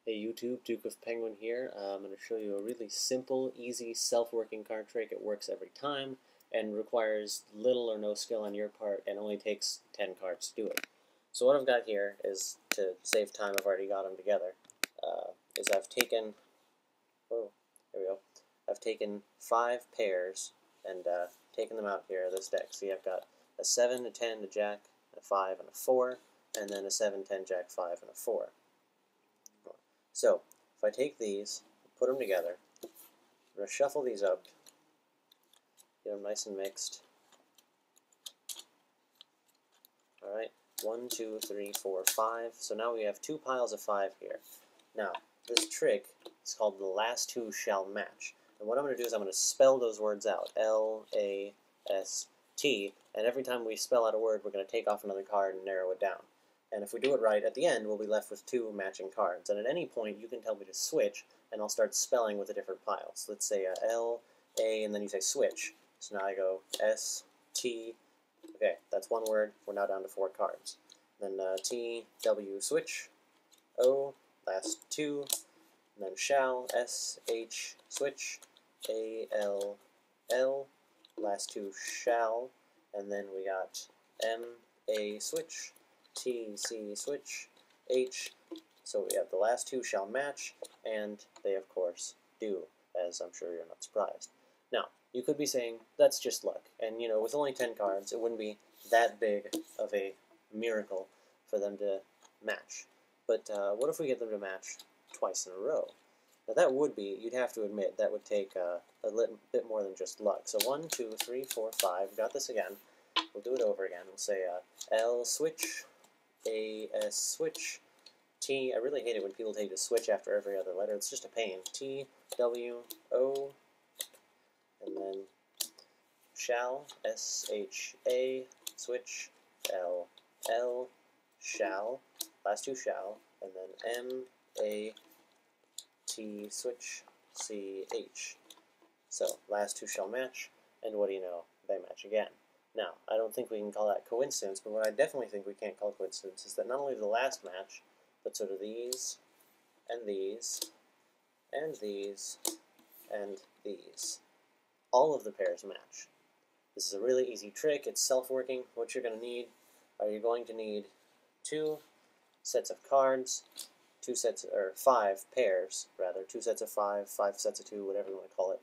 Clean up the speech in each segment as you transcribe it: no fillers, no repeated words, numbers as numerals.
Hey YouTube, Duke of Penguin here. I'm going to show you a really simple, easy, self-working card trick. It works every time and requires little or no skill on your part and only takes 10 cards to do it. So what I've got here is, to save time, I've already got them together, is I've taken, oh, there we go, I've taken 5 pairs and taken them out here, this deck. See, I've got a 7, a 10, a Jack, a 5, and a 4, and then a 7, 10, Jack, 5, and a 4. So, if I take these, put them together, I'm going to shuffle these up, get them nice and mixed. Alright, 1, 2, 3, 4, 5. So now we have 2 piles of 5 here. Now, this trick is called the last 2 shall match. And what I'm going to do is I'm going to spell those words out. L-A-S-T. And every time we spell out a word, we're going to take off another card and narrow it down. And if we do it right, at the end, we'll be left with 2 matching cards. And at any point, you can tell me to switch, and I'll start spelling with a different pile. So let's say L, A, and then you say switch. So now I go S, T. Okay, that's one word. We're now down to 4 cards. Then T, W, switch. O, last 2. And then shall, S, H, switch. A, L, L, last 2 shall. And then we got M, A, switch. T, C, switch, H, so we have the last 2 shall match, and they of course do, as I'm sure you're not surprised. Now, you could be saying, that's just luck, and you know, with only 10 cards, it wouldn't be that big of a miracle for them to match. But what if we get them to match twice in a row? Now that would be, you'd have to admit, that would take a little bit more than just luck. So 1, 2, 3, 4, 5, we got this again. We'll do it over again. We'll say L, switch, A, S, switch, T. I really hate it when people take a switch after every other letter. It's just a pain. T, W, O, and then shall, S, H, A, switch, L, L, shall, last 2 shall, and then M, A, T, switch, C, H. So, last 2 shall match, and what do you know? They match again. Now, I don't think we can call that coincidence, but what I definitely think we can't call coincidence is that not only the last match, but sort of these, and these, and these, and these. All of the pairs match. This is a really easy trick. It's self-working. What you're going to need are you're going to need 2 sets of cards, 5 pairs, rather, 2 sets of 5, 5 sets of 2, whatever you want to call it.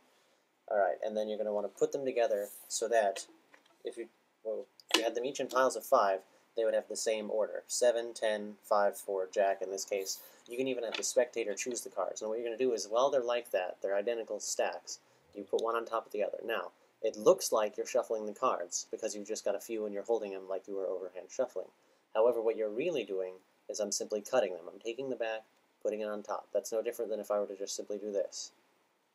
Alright, and then you're going to want to put them together so that if you had them each in piles of 5, they would have the same order. 7, 10, 5, 4, Jack in this case. You can even have the spectator choose the cards. And what you're going to do is, while they're like that, they're identical stacks, you put one on top of the other. Now, it looks like you're shuffling the cards, because you've just got a few and you're holding them like you were overhand shuffling. However, what you're really doing is I'm simply cutting them. I'm taking the back, putting it on top. That's no different than if I were to just simply do this.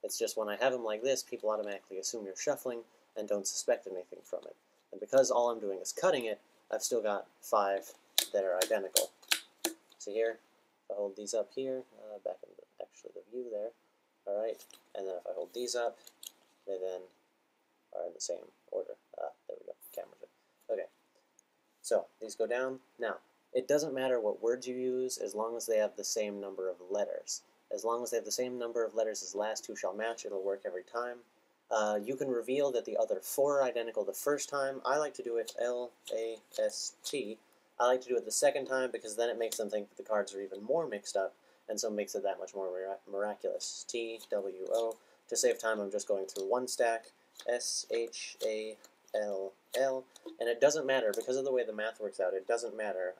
It's just when I have them like this, people automatically assume you're shuffling and don't suspect anything from it. And because all I'm doing is cutting it, I've still got 5 that are identical. So here, if I hold these up here, back in the view there, alright, and then if I hold these up, they then are in the same order. There we go, camera's it. Okay, so these go down. Now, it doesn't matter what words you use as long as they have the same number of letters. As long as they have the same number of letters as last 2 shall match, it'll work every time. You can reveal that the other 4 are identical the first time. I like to do it L-A-S-T. I like to do it the second time because then it makes them think that the cards are even more mixed up, and so it makes it that much more miraculous. T-W-O. To save time, I'm just going through one stack. S-H-A-L-L. And it doesn't matter, because of the way the math works out, it doesn't matter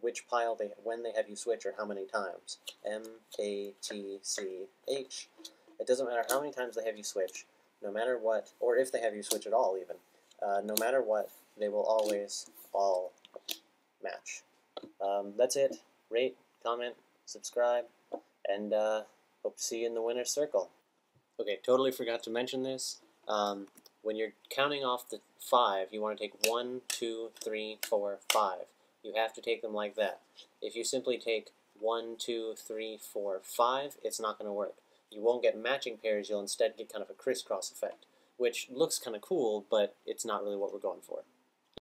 which pile when they have you switch or how many times. M-A-T-C-H. It doesn't matter how many times they have you switch, no matter what, or if they have you switch at all even, no matter what, they will always all match. That's it. Rate, comment, subscribe, and hope to see you in the winner's circle. Okay, totally forgot to mention this. When you're counting off the 5, you want to take 1, 2, 3, 4, 5. You have to take them like that. If you simply take 1, 2, 3, 4, 5, it's not going to work. You won't get matching pairs, you'll instead get kind of a crisscross effect, which looks kind of cool, but it's not really what we're going for.